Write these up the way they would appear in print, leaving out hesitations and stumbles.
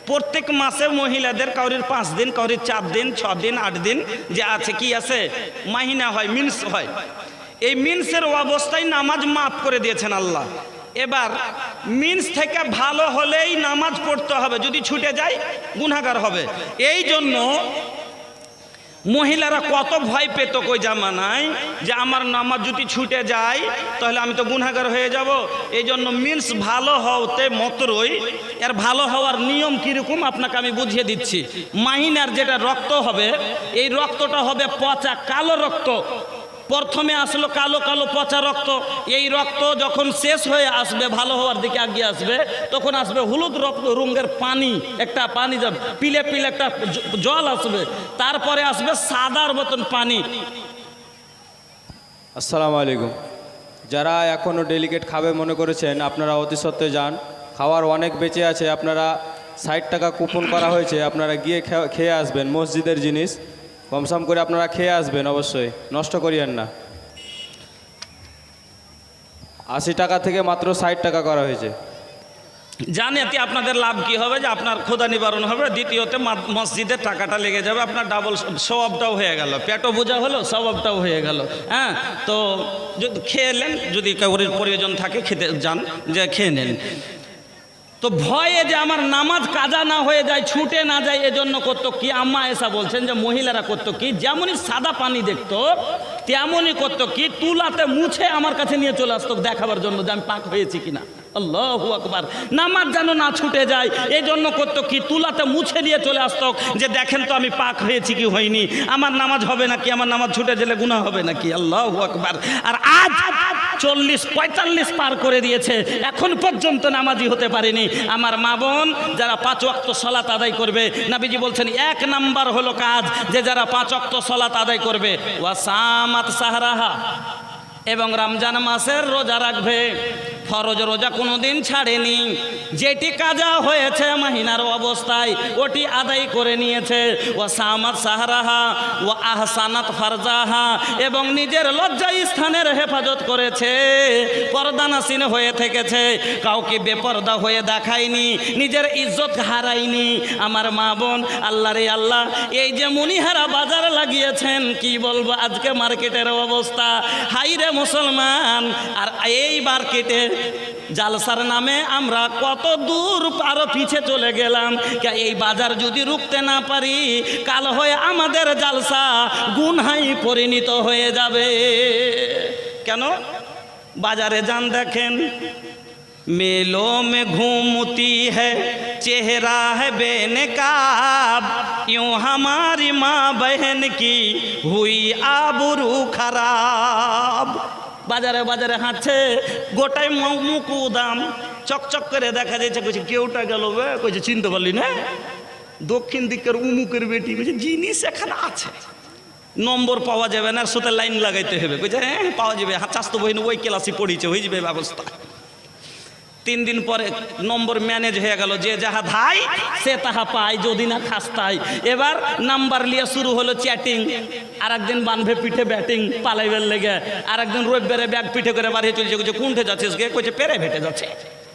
প্রত্যেক মাসে মহিলাদের কাউরির 5 দিন, কাউরির 4 দিন, 6 দিন, 8 দিন যে আছে কি আছে মাহিনা হয়, মিন্স হয়। এই মিন্সের অবস্থায় নামাজ মাফ করে দিয়েছেন আল্লাহ। এবার মিন্স থেকে ভালো হলেই নামাজ পড়তে হবে, যদি ছুটে যায় গুনাহগার হবে। এই জন্য মহিলারা কত ভয় পেত কই জামানায় যে আমার নামাজ যদি ছুটে যায় তাহলে আমি তো গুনাহগার হয়ে যাব। এই জন্য মিন্স ভালো হওয়াতে মাত্রই এর ভালো হওয়ার নিয়ম কীরকম আপনাকে আমি বুঝিয়ে দিচ্ছি। মাহিনার যেটা রক্ত হবে, এই রক্তটা হবে পচা কালো রক্ত। প্রথমে আসলো কালো কালো পচা রক্ত, এই রক্ত যখন শেষ হয়ে আসবে, ভালো হওয়ার দিকে এগিয়ে আসবে, তখন আসবে হলুদ রঙের পানি, একটা পানি পিলে পিলে একটা জল আসবে, তারপরে আসবে সাদার মতন পানি। আসসালামু আলাইকুম। যারা এখনও ডেলিকেট খাবে মনে করেছেন, আপনারা অতি সত্ত্বে যান, খাওয়ার অনেক বেঁচে আছে। আপনারা 60 টাকা কুপন করা হয়েছে, আপনারা গিয়ে খেয়ে আসবেন। মসজিদের জিনিস কমসম করে আপনারা খেয়ে আসবেন, অবশ্যই নষ্ট করিয়েন না। 80 টাকা থেকে মাত্র 60 টাকা করা হয়েছে। জানেতে আপনাদের লাভ কি হবে, যে আপনার ক্ষুধা নিবারণ হবে, দ্বিতীয়তে মসজিদের টাকাটা লেগে যাবে, আপনার ডাবল সওয়াবটাও হয়ে গেল, পেটও বোঝা হলো, সওয়াবটাও হয়ে গেল। হ্যাঁ, তো যদি খেলেন, যদি কারোর প্রয়োজন থাকে খেতে যান, যে খেয়ে নেন। তো ভয়ে যে আমার নামাজ কাজা না হয়ে যায়, ছুটে না যায়, এজন্য করতো কি, আম্মা এসা বলছেন যে মহিলারা করতো কি, যেমনই সাদা পানি দেখতো তেমনই করতো কি, তুলাতে মুছে আমার কাছে নিয়ে চলে আসতো দেখাবার জন্য যে আমি পাক হয়েছি কিনা। আল্লাহু আকবার। নামাজ যেন না ছুটে যায় এই জন্য করতো কি, তুলাতে মুছে দিয়ে চলে আসতো যে দেখেন তো আমি পাক হয়েছি কি হয়নি, আমার নামাজ হবে নাকি, আমার নামাজ ছুটে গেলে গুনাহ হবে নাকি। আল্লাহু আকবার। আর আজ 40-45 পার করে দিয়েছে, এখন পর্যন্ত নামাজি হতে পারেনি। আমার মা বোন যারা 5 ওয়াক্ত সালাত আদায় করবে, নবীজি বলছেন 1 নাম্বার হলো কাজ যে যারা 5 ওয়াক্ত সালাত আদায় করবে, ওয়াসামাত সাহরাহা, এবং রমজান মাসের রোজা রাখবে। ফরজ রোজা কোনোদিন ছাড়েনি, যেটি কাজা হয়েছে মাহিনার অবস্থায় ওটি আদায় করে নিয়েছে। ও সামাত সাহরাহা ও আহসানাত ফারজাহা, এবং নিজের লজ্জা স্থানের হেফাজত করেছে, পর্দানাসীন হয়ে থেকেছে, কাউকে বেপর্দা হয়ে দেখায়নি, নিজের ইজ্জত হারায়নি। আমার মা বোন, আল্লাহ রে আল্লাহ, এই যে মুনিহারা বাজার লাগিয়েছেন, কি বলবো আজকে মার্কেটের অবস্থা, হাইরে মুসলমান। আর এই মার্কেটে জালসার নামে আমরা কত দূর আরো পিছে চলে গেলাম। এই বাজার যদি রুখতে না পারি, কাল হয়ে আমাদের জালসা গুনহায় পরিণত হয়ে যাবে। কেন? বাজারে যান, দেখেন मेलों में घूमती है चेहरा है बेनकाब, यूं हमारी माँ बहन की हुई आबरू खराब। বাজারে বাজারে হাঁটছে, গোটাই মুখ দাম, চকচক করে দেখা যাচ্ছে। কইছে কেউটা গেল, কইছে চিনতে পারলি না, দক্ষিণ দিকের উমুকের বেটি। কইছে জিনিস এখানে আছে, নম্বর পাওয়া যাবে না, সাথে লাইন লাগাইতে হবে। কইছে হ্যাঁ পাওয়া যাবে, চাস্তো বহিন ওই ক্লাসে পড়িছে, হয়ে যাবে ব্যবস্থা। 3 দিন পরে নম্বর ম্যানেজ হয়ে গেল, যে যাহা ধাই সে তাহা পায়, যদি না খাস্তায়। এবার নাম্বার লিয়ে শুরু হলো চ্যাটিং। আর একদিন বানভে পিঠে ব্যাটিং পালাইবার লেগে, আর একদিন রবিবারে ব্যাগ পিঠে করে বাড়িয়ে চলছে। কইছে কোনঠে যাচ্ছিস গে? কইছে প্রাইভেটে যাচ্ছে।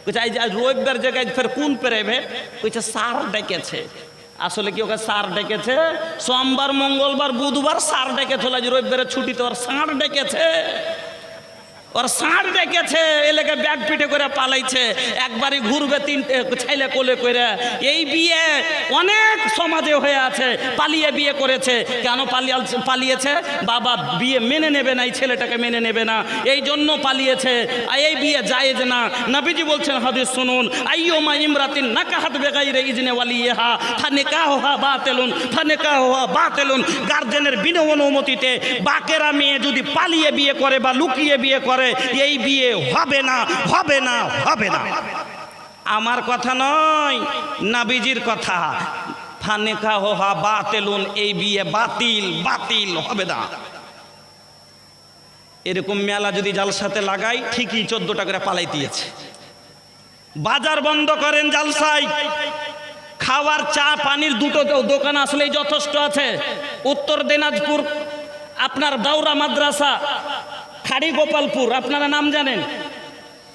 কইছে আজ রবিবার জায়গায় ফের কোন প্রাইভেট? কইছে স্যার ডেকেছে। আসলে কি ওকে স্যার ডেকেছে? সোমবার মঙ্গলবার বুধবার স্যার ডেকেছে, আজ রবিবারে ছুটি, তো আর স্যার ডেকেছে, ওর ষাঁড় ডেকেছে, এলাকা ব্যাগ পিঠে করে পালাইছে। একবারই ঘুরবে 3টে ছেলে কোলে করে। এই বিয়ে অনেক সমাজে হয়ে আছে, পালিয়ে বিয়ে করেছে। কেন পালিয়েছে? বাবা বিয়ে মেনে নেবে না, এই ছেলেটাকে মেনে নেবে না, এই জন্য পালিয়েছে। এই বিয়ে জায়েজ না। নবীজি বলছেন, হাদিস শুনুন, আইয়ুমা ইমরাতিন নাকাহাত বিগাইরি ইজনে ওয়ালিহা ফানিকাহুহা বাতিলুন ফানিকাহুহা বাতিলুন। গার্জেনের বিনা অনুমতিতে বাকেরা মেয়ে যদি পালিয়ে বিয়ে করে বা লুকিয়ে বিয়ে করে, এই বিয়ে হবে না, হবে না, হবে না। আমার কথা নয়, নবীজির কথা। ফানিকাহুহা বাতিলুন, এই বিয়ে বাতিল, বাতিল হবে না। এরকম মেলা যদি জালসাতে লাগাই, ঠিকই 14টা করে পালাই দিয়েছে। বাজার বন্ধ করেন জালসায়, খাওয়ার চা পানির 2টো দোকান আসলেই যথেষ্ট আছে। উত্তর দিনাজপুর আপনার দাউরা মাদ্রাসা, খাড়ি গোপালপুর, আপনারা নাম জানেন,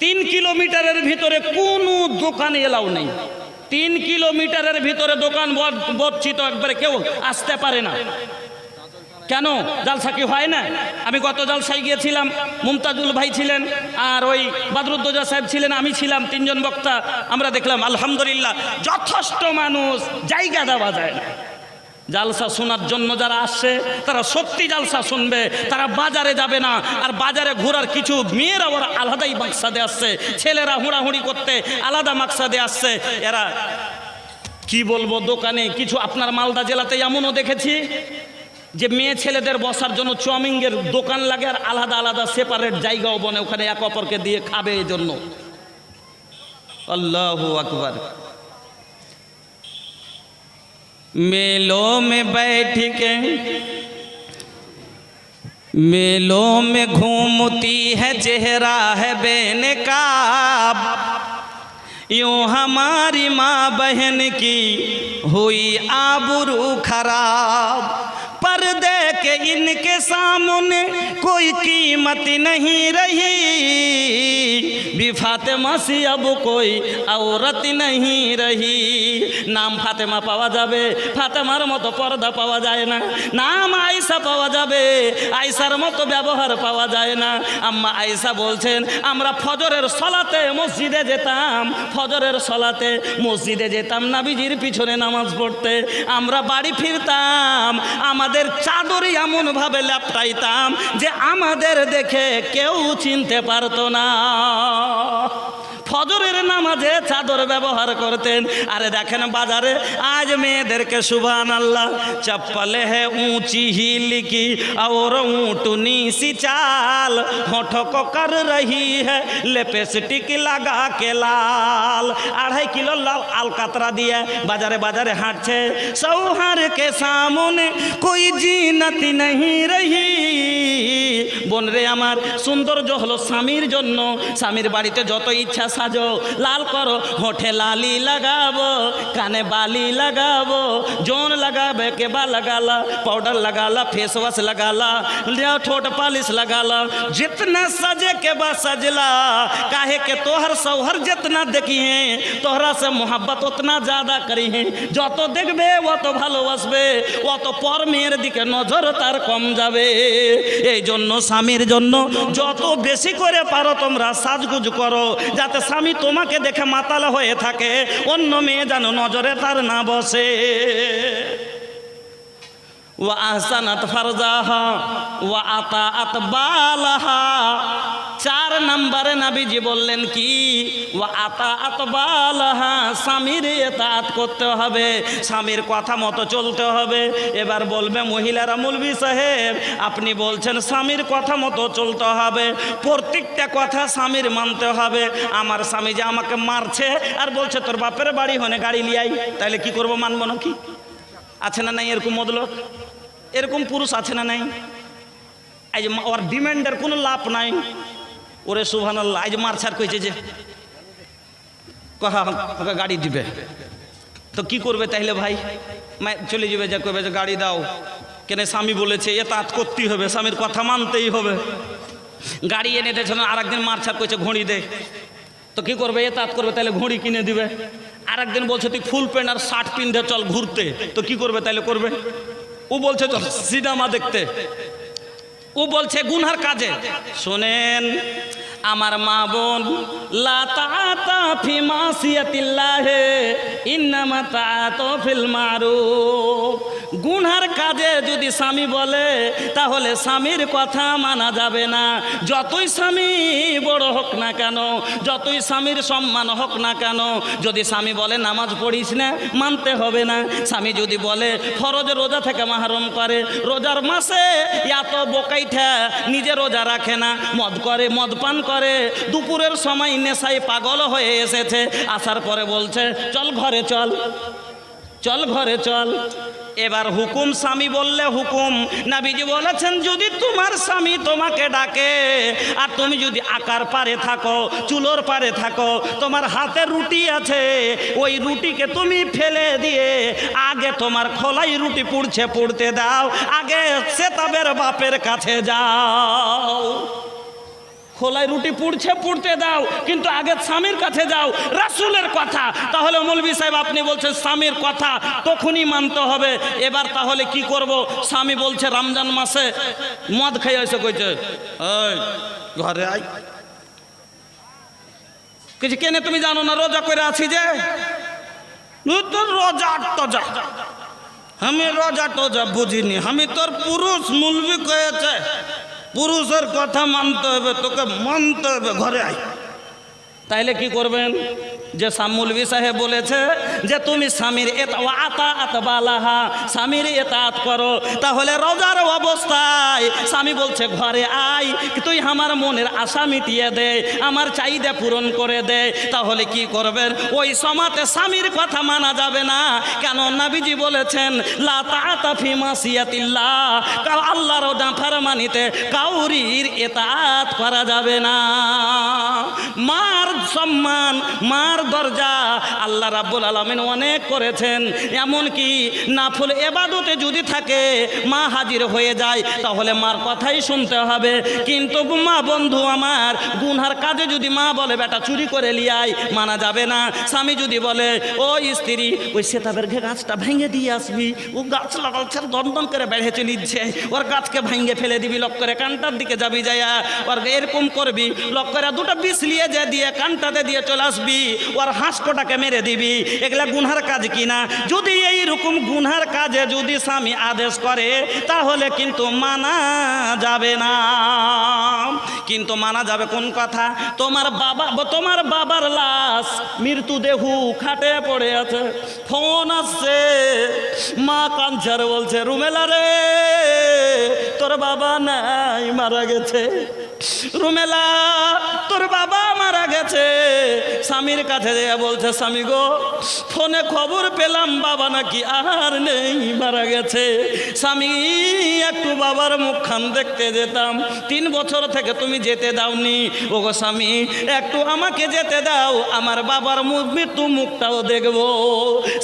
3 কিলোমিটারের ভিতরে কোনো দোকানে এলাও নেই। 3 কিলোমিটারের ভিতরে দোকান বচ্ছিত, একবারে কেউ আসতে পারে না। কেন? জালসা কি হয় না? আমি গত জালসায় গিয়েছিলাম, মুমতাজুল ভাই ছিলেন, আর ওই বাদরুদ্দোজা সাহেব ছিলেন, আমি ছিলাম, 3 জন বক্তা। আমরা দেখলাম আলহামদুলিল্লাহ যথেষ্ট মানুষ, জায়গা দেওয়া যায় না। জালসা শোনার জন্য যারা আসছে তারা সত্যি জালসা শুনবে, তারা বাজারে যাবে না। আর বাজারে ঘোরার কিছু মেয়েরা ওরা আলাদাই মাকসাদে আসছে, ছেলেরা হুড়াহুড়ি করতে আলাদা মাকসাদে আসছে। এরা কি বলবো, দোকানে কিছু আপনার মালদা জেলাতে এমনও দেখেছি যে মেয়ে ছেলেদের বসার জন্য চাউমিনের দোকান লাগে, আর আলাদা আলাদা সেপারেট জায়গাও বনে, ওখানে এক অপরকে দিয়ে খাবে এই জন্য। আল্লাহু আকবার। मेलों में बैठ के मेलों में घूमती है चेहरा है बेनकाब, यूं हमारी माँ बहन की हुई आबरू खराब, पर्दे के इनके सामने कोई कीमत नहीं रही, भी फातिमा सी अब कोई औरत नहीं रही। नाम फातिमा পাওয়া যাবে, ফাতেমার মতো পর্দা পাওয়া যায় না। নাম আয়েশা পাওয়া যাবে, আয়েশার মতো ব্যবহার পাওয়া যায় না। আম্মা আয়েশা বলছেন, আমরা ফজরের সালাতে মসজিদে যেতাম, ফজরের সালাতে মসজিদে যেতাম নবীজির পিছনে নামাজ পড়তে। আমরা বাড়ি ফিরতাম, আমাদের চাদরই এমন ভাবে লেপটাইতাম যে আমাদের দেখে কেউ চিনতে পারতো না। ফজরের নামাজে চাদর ব্যবহার করতেন। আরে দেখেন বাজারে আজ মেয়েদেরকে সুবহানাল্লাহ চপ্পলে হে ऊंची हील की और ऊँटनी सी चाल, होठों को कर रही है लिपस्टिक लगा के लाल। 2.5 किलो लाल अलकतरा दिए बाजारे बाजारे हाঁটছে, सौहार के सामने कोई जीनत नहीं रही। বোন রে আমার, সৌন্দর্য হলো স্বামীর জন্য। স্বামীর বাড়িতে যত ইচ্ছা সাজো, লাল করো, হোঠে লালি लगाबो, काने बाली लगाबो, जोन लगाबे के बा लगाला, पाउडर लगाला, फेस वॉश लगाला, ठोट पालिश लगाला, जितना सजे के बा सजला। काहे के तोहर सौहर जितना देखिए तोहरा से मोहब्बत उतना ज़्यादा करी है। যত দেখবে অত ভালোবাসবে, অত পর মেয়ের দিকে নজর তার কম যাবে। এই জন্য স্বামীর জন্য যত বেশি করে পারো তোমরা সাজগুজ করো, যাতে স্বামী তোমাকে দেখে মাতাল হয়ে থাকে, অন্য মেয়ে যেন নজরে তার না বসে। ওয়া আহসানাত ফারজাহা ওয়া আতাআত বালাহা। 4 নম্বরে নবীজি বললেন কি, ওয়া আতাআত বালাহা, স্বামীর ইতাআত করতে হবে, স্বামীর কথা মতো চলতে হবে। এবার বলবে মহিলারা, মৌলভী সাহেব আপনি বলছেন স্বামীর কথা মতো চলতে হবে, প্রত্যেকটা কথা স্বামীর মানতে হবে। আমার স্বামী যে আমাকে মারছে আর বলছে তোর বাপের বাড়ি হনে গাড়ি লিয়াই, তাহলে কি করব, মানব নাকি? আছে না নাই এরকম মদলোক? এরকম পুরুষ আছে না নাই? আজ ওর ডিমান্ডের কোনো লাভ নাই। ওরে সুবহানাল্লাহ, আজ মার ছাড় কইছে যে ওকে গাড়ি দিবে, তো কি করবে তাইলে ভাই? চলে যাবে, যা করবে যে গাড়ি দাও, কেন স্বামী বলেছে, এতাত করতেই হবে, স্বামীর কথা মানতেই হবে। গাড়ি এনে দিয়েছে, আর একদিন মার ছাড় কইছে ঘড়ি দে, তো কি করবে? এতাত করবে, তাহলে ঘড়ি কিনে দিবে। আর একদিন বলছে তুই ফুল প্যান্ট আর শার্ট পিন্ধে চল ঘুরতে, তো কি করবে? তাইলে করবে। ও বলছে চল সিনেমা দেখতে, ও বলছে গুনহার কাজে। শোনেন আমার মা বোন, লা তাআতা ফি মাসিয়াতিল্লাহ ইন্নামা তাআতু ফিল মারুফ। গুনহার কাজে যদি স্বামী বলে তাহলে স্বামীর কথা মানা যাবে না। যতই স্বামী বড় হোক না কেন, যতই স্বামীর সম্মান হোক না কেন, যদি স্বামী বলে নামাজ পড়িস না, মানতে হবে না। স্বামী যদি বলে ফরজ রোজা থেকে মাহরুম করে, রোজার মাসে এত বোকাইঠা নিজে রোজা রাখে না, মদ করে, মদ পান করে, দুপুরের সময় নেশায় পাগল হয়ে এসেছে, আসার পরে বলছে চল ঘরে চল, চল ঘরে চল। এবার হুকুম, স্বামী বললে হুকুম। নবীজি বলেছেন যদি তোমার স্বামী তোমাকে ডাকে আর তুমি যদি আকার পারে থাকো, চুলোর পারে থাকো, তোমার হাতে রুটি আছে, ওই রুটিকে তুমি ফেলে দিয়ে আগে তোমার খোলাই রুটি পুড়ছে পুড়তে দাও, আগে সেতাবের বাপের কাছে যাও। খোলায় রুটি পুড়ছে, পুড়তে দাও, কিন্তু আগে স্বামীর কাছে যাও, রাসূলের কথা। তাহলে মৌলভী সাহেব আপনি বলছেন স্বামীর কথা তখনই মানতে হবে। এবার তাহলে কি করব? স্বামী বলছে রমজান মাসে মদ খেয়ে এসে কইছে, এই ঘরে আয়। কিছু কেনে তুমি জানো না রোজা করে আছি যে? তোর রোজা টজা, আমি রোজা টজা বুঝিনি, আমি তোর পুরুষ মৌলভী কয়েছে, পুরুষের কথা মানতে হবে, তোকে মানতে হবে, ঘরে আয়। তাইলে কি করবেন? যে মৌলভী সাহেব বলেছে যে তুমি স্বামীর বালাহা, স্বামীর এতাত করো, তাহলে রোজার অবস্থায় স্বামী বলছে ঘরে আয়, তুই আমার মনের আশা মিটিয়ে দে, আমার চাহিদা পূরণ করে দে, তাহলে কি করবেন? ওই সময়তে স্বামীর কথা মানা যাবে না। কেন? নবীজি বলেছেন লা তাআতা ফি মাসিয়াতিল্লাহ, আল্লাহর নাফরমানিতে কাউরির এতাত করা যাবে না। মার সম্মান, মার দরজা আল্লাহ রাব্বুল আলামিন অনেক করেছেন। এমনকি নাফল ইবাদতে যদি থাকে মা হাজির হয়ে যায়, তাহলে মার কথাই শুনতে হবে। কিন্তু মা বন্ধু আমার, গুনহার কাজে যদি মা বলে বেটা চুরি করে লিয়াই, মানা যাবে না। স্বামী যদি বলে ও স্ত্রী ওই সেতাবের গাছটা ভেঙে দিয়ে আসবি, ও গাছ লাগাচ্ছে দন্দন করে বেড়েছে নিচ্ছে, ওর গাছকে ভেঙে ফেলে দিবি, লক করে কানটার দিকে যাবি, যাইয়া ওর এরকম করবি, লক করে দুটো বিষ লিয়ে যা দিয়ে কানটাতে দিয়ে চলে আসবি, ওর হাঁসকোটাকে মেরে দিবি। এগুলা গুনহার কাজ কিনা? যদি এইরকম গুনহার কাজে যদি স্বামী আদেশ করে তাহলে কিন্তু মানা যাবে না। কিন্তু মানা যাবে কোন কথা? তোমার বাবার লাশ মৃত্যুদেহু খাটে পড়ে আছে, ফোন আসছে, মা কাঞ্চার বলছে রুমেলা রে তোর বাবা নাই, মারা গেছে। রুমেলা তোর বাবা মারা গেছে। স্বামীর কাছে যেয়ে বলছে স্বামী গো, ফোনে খবর পেলাম বাবা নাকি আর নেই, মারা গেছে। স্বামী একটু বাবার মুখখান দেখতে যেতাম, 3 বছর থেকে তুমি যেতে দাওনি। ও গো স্বামী একটু আমাকে যেতে দাও, আমার বাবার মৃত্যু মুখটাও দেখবো।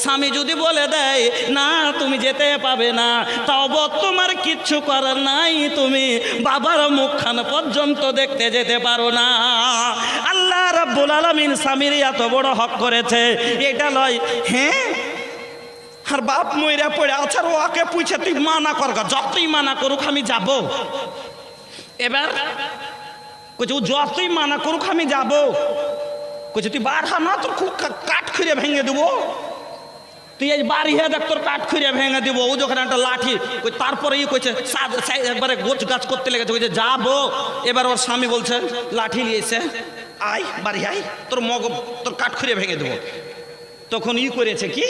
স্বামী যদি বলে দেয় না তুমি যেতে পাবে না, তাও তোমার কিচ্ছু করার নাই, তুমি বাবার মুখখান পর্যন্ত দেখতে যেতে পারো না। আল্লাহ রাব্বুল আলামিন স্বামীর এত বড় হক করেছে, এটা লয় হ্যাঁ আর বাপ মইরা পড়ে আছার ওকে পুছে তুই মানা কর, যতই মানা করুক আমি যাব। এবার কইছে ও যতই মানা করুক আমি যাব, কইছে তুই বার হা না, তোর খুব কাঠ খুঁড়ে ভেঙে দেবো, তুই এই বাড়ি হয়ে দেখ তোর কাঠ খুঁড়ে ভেঙে দিব। ও যখন একটা লাঠি, তারপরে ই কইছে একবারে গোছ গাছ করতে লেগেছে, কইছে যাবো। এবার ওর স্বামী বলছে লাঠি নিয়েছে, আয় বাড়ি আয়, তোর কাঠ খুঁড়ে ভেঙে দেবো। তখন ই করেছে কি,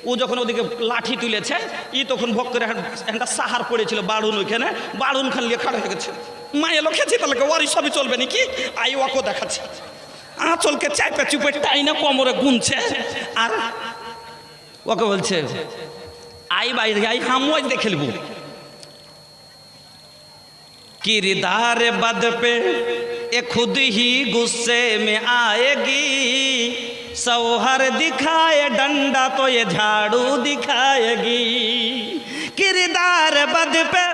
ও যখন ওদিকে লাঠি তুলেছে, ই তখন ভোগ করে একটা সাহার পড়েছিল বাড়ুন, ওইখানে বাড়ুন খান নিয়ে খাড়া হয়ে গেছে। মায়ে লোকেছি তাহলে ওরই সবই চলবে নাকি? আই ওকে দেখাচ্ছে, আঁচলকে চাইপে চুপে টাইনা কোমরে গুনছে, আর ওকে বলছে आई बाहर आई हम वो देख लबू किरदार बद पे ये खुद ही गुस्से में आएगी सौहर दिखाए डंडा तो ये झाड़ू दिखाएगी किरदार बद पे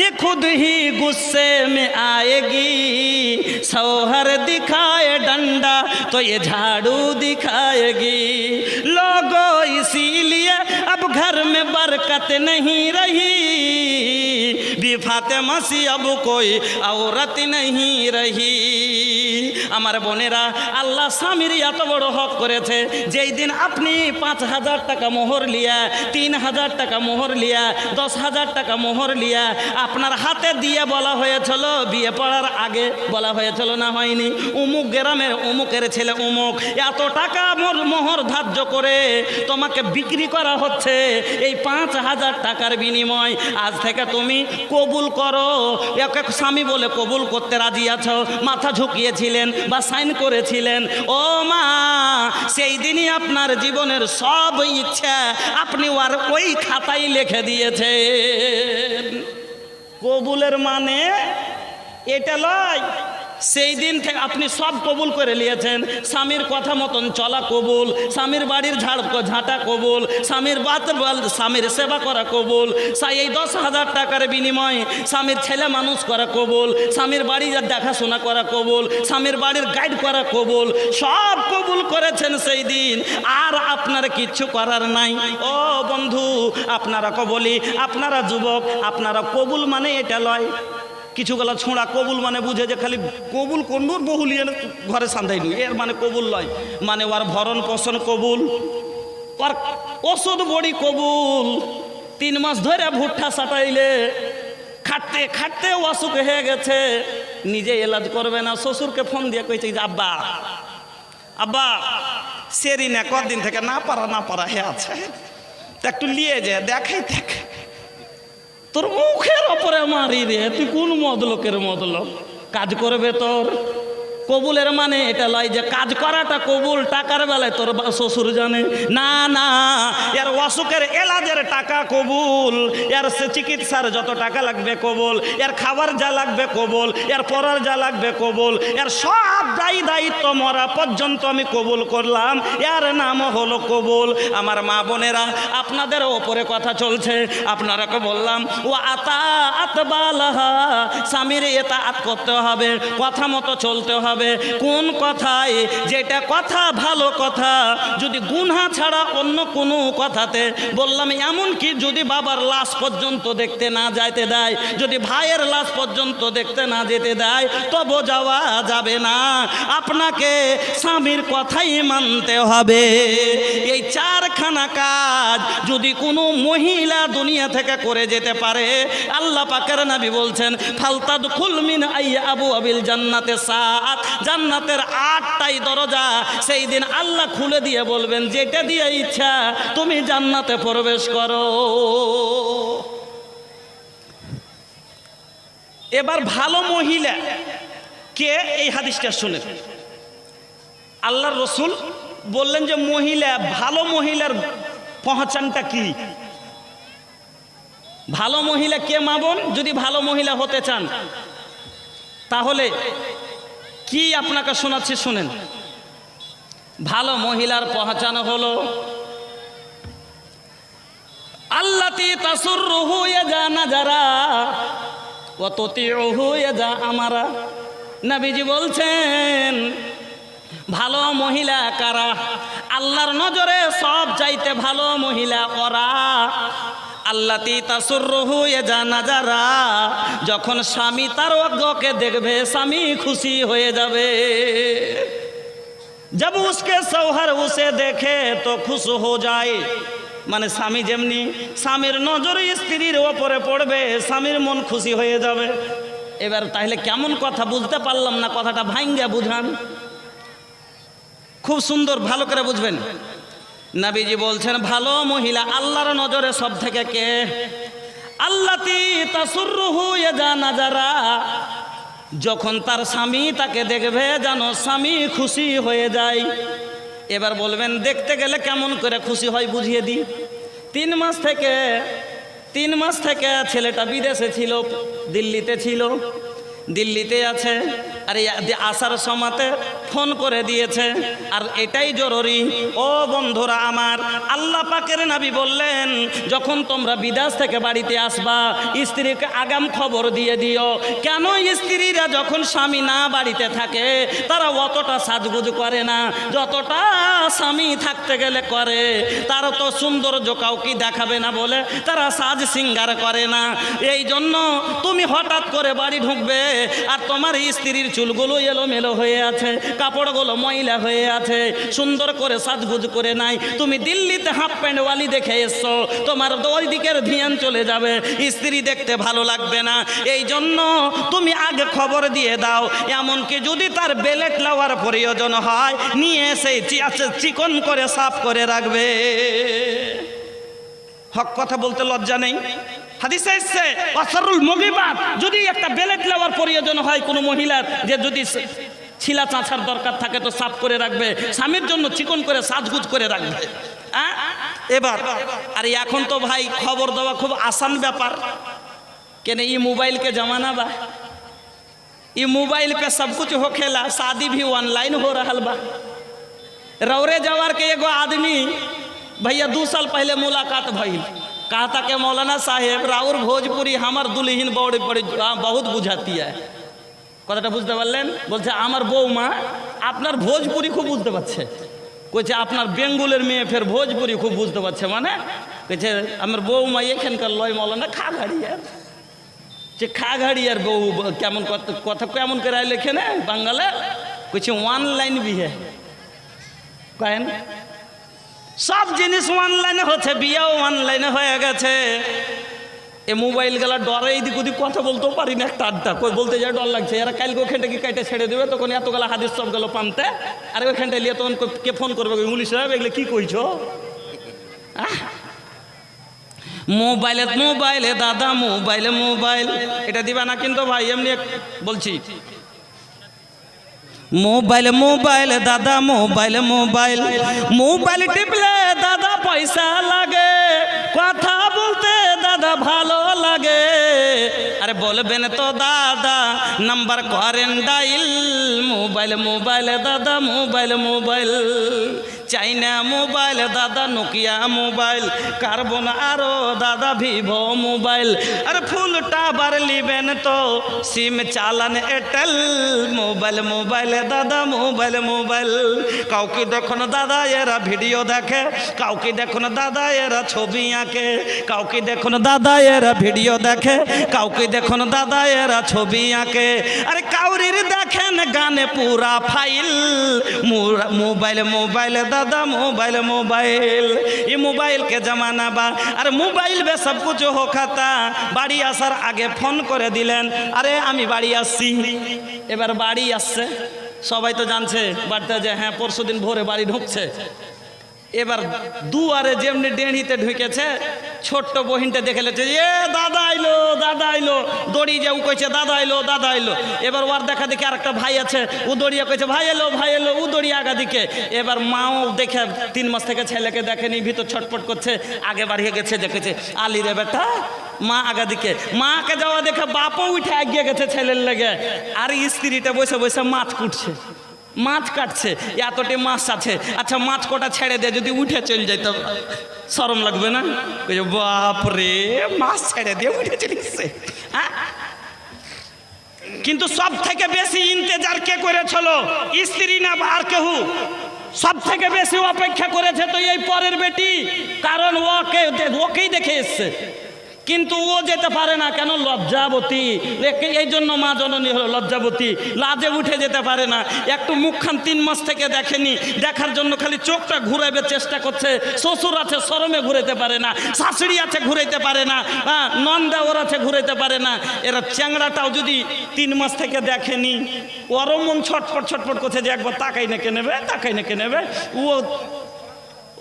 ये खुद ही गुस्से में आएगी सौहर दिखाए डंडा तो ये झाड़ू दिखाएगी लोगों इसीलिए अब घर में बरकत नहीं रही फातिमा सी अब कोई औरत नहीं रही আমার বোনেরা আল্লাহ স্বামীর এত বড় হক করেছে যেই দিন আপনি 5000 টাকা মোহর লিয়া 3000 টাকা মোহর লিয়া 10000 টাকা মোহর লিয়া আপনার হাতে দিয়ে বলা হয়েছিল বিয়ে পড়ার আগে বলা হয়েছিল না হয়নি অমুক গ্রামের অমুকের ছেলে অমুক এত টাকা মোহর ধার্য করে তোমাকে বিক্রি করা হচ্ছে এই 5000 টাকার বিনিময় আজ থেকে তুমি কবুল করো এক এক স্বামী বলে কবুল করতে রাজি আছো মাথা ঝুঁকিয়েছিলেন বা সাইন করেছিলেন ও মা সেই দিনই আপনার জীবনের সব ইচ্ছা আপনি আর ওই খাতায় লিখে দিয়েছেন কবুলের মানে এটা লয় সেই দিন থেকে আপনি সব কবুল করে নিয়েছেন। স্বামীর কথা মতন চলা কবুল, স্বামীর বাড়ির ঝাঁটা কবুল, স্বামীর সেবা করা কবুল, এই 10,000 টাকার বিনিময়ে স্বামীর ছেলে মানুষ করা কবুল, স্বামীর বাড়ি দেখাশোনা করা কবুল, স্বামীর বাড়ির গাইড করা কবুল, সব কবুল করেছেন সেই দিন। আর আপনার কিচ্ছু করার নাই। ও বন্ধু, আপনারা বলি, আপনারা যুবক, আপনারা কবুল মানে এটা লয়। কিছু গলা ছোঁড়া কবুল মানে বুঝে যে খালি কবুল কোনর বহুলিয়ে ঘরে সান্দাই নি, এর মানে কবুল লয়। মানে ওর ভরণ পোষণ কবুল, ওর ওষুধ বড়ি কবুল। 3 মাস ধরে ভুট্টা সাটাইলে খাটতে খাটতে অসুখ হয়ে গেছে, নিজে এলাজ করবে না, শ্বশুরকে ফোন দিয়ে কইছে যে আব্বা আব্বা সেরি না, কদিন থেকে না পারা হে আছে, একটু নিয়ে যে দেখাই দেখ। তোর মুখের ওপরে মারি রে, তুই কোন মদলোকের মদলোক? কাজ করবে তোর। কবুলের মানে এটা লয় যে কাজ করাটা কবুল, টাকার বেলায় তোর শ্বশুর জানে না। না, এর অসুখের এলাজের টাকা কবুল, এর চিকিৎসার যত টাকা লাগবে কবুল, এর খাবার যা লাগবে কবুল, এর পড়ার যা লাগবে কবুল, এর সব দায়িত্ব মরা পর্যন্ত আমি কবুল করলাম। এর নাম হলো কবুল। আমার মা বোনেরা, আপনাদের ওপরে কথা চলছে, আপনারাকে বললাম ও আতবালাহা, স্বামীর এতাআত করতে হবে, কথা মতো চলতে হবে। কোন কথায়? যেটা কথা ভালো কথা, যদি গুনাহ ছাড়া অন্য কোনো কথাতে বললাম, এমন কি যদি বাবার লাশ পর্যন্ত দেখতে না যাইতে দেয়, যদি ভাইয়ের লাশ পর্যন্ত দেখতে না যেতে দেয়, তবু যাওয়া যাবে না। আপনাকে স্বামীর কথাই মানতে হবে। এই 4খানা কাজ যদি কোনো মহিলা দুনিয়া থেকে করে যেতে পারে, আল্লাহ পাকের নবী বলছেন ফালতাদখুল মিন আবওয়াবিল জান্নাতে সাআত, জান্নাতের 8টাই দরজা সেই দিন আল্লাহ খুলে দিয়ে বলবেন, যেটা দিয়ে ইচ্ছা তুমি জান্নাতে প্রবেশ করো। এবার ভালো মহিলা কে, এই হাদিসটা শুনে আল্লাহর রসুল বললেন যে মহিলা, ভালো মহিলার পহচানটা কি? ভালো মহিলা কে মা বোন? যদি ভালো মহিলা হতে চান তাহলে কি আপনাকে শোনাচ্ছি, শুনেন। ভালো মহিলার পহচান হলো আল্লাতি তাসুররুহু ইয়াজা নাজারা ওয়া তুতিউহু ইয়াজা আমারা। নবীজি বলছেন ভালো মহিলা কারা? আল্লাহর নজরে সব চাইতে ভালো মহিলা ওরা। আল্লাতি তাসুররুহু ইয়াজা নাজারা, যখন স্বামী তার অজ্ঞকে দেখবে স্বামী খুশি হয়ে যাবে। जब उसके शौहर उसे देखे तो खुश हो जाए। মানে স্বামী যেমনি স্বামীর নজর স্ত্রীর ওপরে পড়বে, স্বামীর মন খুশি হয়ে যাবে। এবার তাহলে কেমন কথা? বুঝতে পারলাম না, কথাটা ভাঙ্গা বুঝান। খুব সুন্দর, ভালো করে বুঝবেন। নবীজি বলছেন ভালো মহিলা আল্লাহর নজরে সব থেকে কে? আল্লাতি তাসুররুহু ইয়াজা নাজারা, যখন তার স্বামী তাকে দেখবে যেন স্বামী খুশি হয়ে যায়। এবার বলবেন দেখতে গেলে কেমন করে খুশি হয় বুঝিয়ে দিই। 3 মাস থেকে ছেলেটা বিদেশে ছিল, দিল্লিতে ছিল, দিল্লিতে আছে। আর আসার সময়তে ফোন করে দিয়েছে। আর এটাই জরুরি ও বন্ধুরা আমার, আল্লাহ পাকের নবী বললেন যখন তোমরা বিদেশ থেকে বাড়িতে আসবা, স্ত্রীকে আগাম খবর দিয়ে দিও। কেন? স্ত্রীরা যখন স্বামী না বাড়িতে থাকে তারা অতটা সাজগুজ করে না যতটা স্বামী থাকতে গেলে করে। তারা তো সৌন্দর্য কাউকে দেখাবে না বলে তারা সাজ সিঙ্গার করে না। এই জন্য তুমি হঠাৎ করে বাড়ি ঢুকবে আর তোমার স্ত্রীর চুলগুলো এলোমেলো হয়ে আছে, কাপড়গুলো ময়লা হয়ে আছে, সুন্দর করে সাজগুজ করে নাই। তুমি দিল্লিতে হাফ প্যান্টওয়ালি দেখে এসছো, তোমার ওই দিকের ধ্যান চলে যাবে, স্ত্রী দেখতে ভালো লাগবে না। এই জন্য তুমি আগে খবর দিয়ে দাও। এমনকি যদি তার বেলেট লাওয়ার প্রয়োজন হয় নিয়ে সেই চিকন করে সাফ করে রাখবে। হক কথা বলতে লজ্জা নেই। হাদিসে এসেছে আসরুল মুগিবাত, যদি একটা বেলেট লাওয়ার প্রয়োজন হয় কোনো মহিলার, যে যদি ছিলা চাঁচার দরকার থাকে তো সাফ করে রাখবে, স্বামীর জন্য চিকন করে সাজগুজ করে রাখবে। এবার আর এখন তো ভাই খবর দেওয়া খুব আসান ব্যাপার। কেন এই মোবাইলকে জামানা বা ये मोबाइल पे सब कुछ होखेला, शादी भी ऑनलाइन हो रहा बा। रौरे जवार के एगो आदमी भैया 2 साल पहले मुलाकात भइल, कहा था कि मौलाना साहेब राउर भोजपुरी हमार दुल्हन बहुत बुझाती है। কথাটা বুঝতে পারলেন? বলছে আমার বৌমা আপনার ভোজপুরি খুব বুঝতে পারছে। কইছে আপনার বেঙ্গলের মেয়ে ফের ভোজপুরি খুব বুঝতে পারছে, মানে কইছে আমার বৌমা এখানকার লয় মৌলানা খাগাড়িয়ার, যে খাগাড়িয়ার বউ কেমন কথা কেমন করে আইলে এখানে বাঙালে, কইছে অনলাইন বিয়ে কেন, সব জিনিস অনলাইনে হচ্ছে, বিয়েও অনলাইনে হয়ে গেছে। এ মোবাইল গেলা ডরে এদিক ওদিক কথা বলতেও পারি না, একটা আড্ডা কই বলতে যায় ডর লাগছে। এরা কালকে ওখানটা কি কাইটা ছেড়ে দেবে, তখন এতগুলা হাদিস সব গেল পানতে, আর ওইখানটা নিয়ে তখন কে ফোন করবে, ইংলিশ সাহেব এগুলো কি কইছো? মোবাইলে মোবাইলে দাদা মোবাইলে মোবাইল, এটা দিবা না কিন্তু ভাই, এমনি বলছি। মোবাইল মোবাইল দাদা মোবাইল মোবাইল, মোবাইল টিপলে দাদা পয়সা লাগে, কথা বলতে দাদা ভালো লাগে। আরে বলবেন তো দাদা নাম্বার করেন ডাইল, মোবাইল মোবাইল দাদা মোবাইল মোবাইল, চাইনা মোবাইল দাদা নোকিয়া মোবাইল, কার্বন আরো দাদা ভিভো মোবাইল। আরে ফুল টাবার লিবেন তো সিম চালান এয়ারটেল, মোবাইল মোবাইল দাদা মোবাইল মোবাইল। কাউকে দেখুন দাদা এরা ভিডিও দেখে, কাউকে দেখুন দাদা এরা ছবি আঁকে, কাউকে দেখুন দাদা এরা ভিডিও দেখে, কাউকে দেখুন দাদা এরা ছবি আঁকে। আরে কাউরির দেখেন গানে পুরা ফাইল, মোবাইল মোবাইল दादा मोबाइल मोबाइल, ये मोबाइल के जमाना बा। अरे मोबाइल में सब कुछ हो खाता। बाड़ी आसार आगे फोन करे दिलेन, अरे आमी बाड़ी आसছি, এবার বাড়ি আসছে, সবাই তো জানছে বাড়িতে যে হ্যাঁ পরশু দিন ভোরে বাড়ি ঢুকছে। এবার দুয়ারে যেমনি ডেঁড়িতে ঢুকেছে, ছোট্ট বহিনটা দেখে লেছে এ দাদা আইলো দাদা আইলো, দড়ি যে ও কইছে দাদা আইলো দাদা আইলো। এবার ওর দেখা দেখে আরেকটা ভাই আছে, ও দড়িয়া কইছে ভাই এলো, ও দড়িয়া আগা দিকে। এবার মাও দেখে 3 মাস থেকে ছেলেকে দেখেনি, ভিতর ছটপট করছে, আগে বাড়িয়ে গেছে, দেখেছে আলি রে বেটা, মা আগা দিকে। মাকে যাওয়া দেখে বাপও উঠে এগিয়ে গেছে ছেলের লেগে, আর স্ত্রীটা বসে বসে মাছ কুটছে, মাছ কাটছে, এতটি মাছ আছে। আচ্ছা মাছ কটা ছেড়ে দে, যদি উঠে চলে যাইতো শরম লাগবে না? বাপরে মাছ ছেড়ে দিয়ে উঠে চলে গেছে। হ্যাঁ, কিন্তু সব থেকে বেশি ইন্তেজার কে করেছিল? স্ত্রী না আর কেউ? সব থেকে বেশি অপেক্ষা করেছে তো এই পরের বেটি, কারণ ওকেই দেখে এসছে। কিন্তু ও যেতে পারে না কেন? লজ্জাবতী। এই জন্য মা জননী হলো লজ্জাবতী, লাজে উঠে যেতে পারে না। একটু মুখখান 3 মাস থেকে দেখেনি, দেখার জন্য খালি চোখটা ঘুরাইবে চেষ্টা করছে। শ্বশুর আছে শরমে ঘুরাইতে পারে না, শাশুড়ি আছে ঘুরাইতে পারে না, নন্দাওর আছে ঘুরাইতে পারে না। এরা চ্যাংড়াটাও যদি 3 মাস থেকে দেখেনি, ওরও মন ছটফট ছটফট করছে যে একবার তাকাই না কে নেবে, তাকাই না কে নেবে।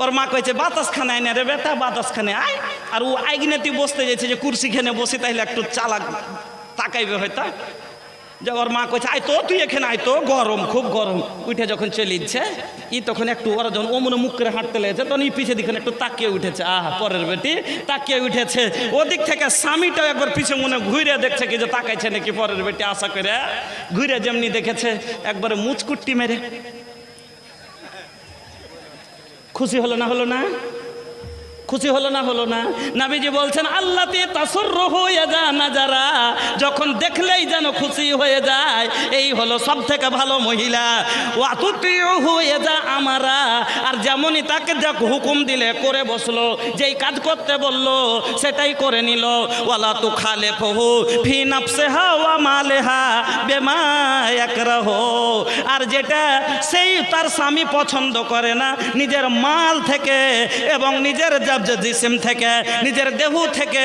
ওর মা কইছে বাতাস খানে আয় না রে বেটা, বাতাস খানে আয়। আর ও আইগনেতি বসতে যাচ্ছে যে কুর্সি খানে বসে, তাইলে একটু চালাক তাকাইবে হয়তো। যে ওর মা কইছে আয় তো, তুই এখানে আয় তো, গরম খুব গরম। উঠে যখন চলে ইচ্ছে ই তখন একটু ওরা যখন ওমনে মুখ করে হাঁটতে লেগেছে, তখন ই পিছিয়ে দিকে একটু তাকিয়ে উঠেছে। আহা পরের বেটি তাকিয়ে উঠেছে। ওদিক থেকে স্বামীটাও একবার পিছিয়ে মনে ঘুরে দেখছে কি যে তাকাইছে নাকি পরের বেটি, আশা করে ঘুরে যেমনি দেখেছে একবারে মুচকুট্টি মেরে। খুশি হলো না? হলো না? খুশি হলো না? হলো না? নবীজি বলছেন আল্লাতি তাসুররুহু ইয়াজা নাজারা, যখন দেখলেই যেন খুশি হয়ে যায়, এই হলো সব থেকে ভালো মহিলা। ওয়া তুতিউহু ইয়াজা আমারা, আর যেমনই তাকে দেখ হুকুম দিলে করে বসলো, যেই কাজ করতে বললো সেটাই করে নিল। ওয়ালা তুখালিফুহু ফি নাফসিহা ওয়া মালিহা বিমা ইয়াকরাহু, আর যেটা সেই তার স্বামী পছন্দ করে না, নিজের মাল থেকে এবং নিজের জিসিম থেকে, নিজের দেহ থেকে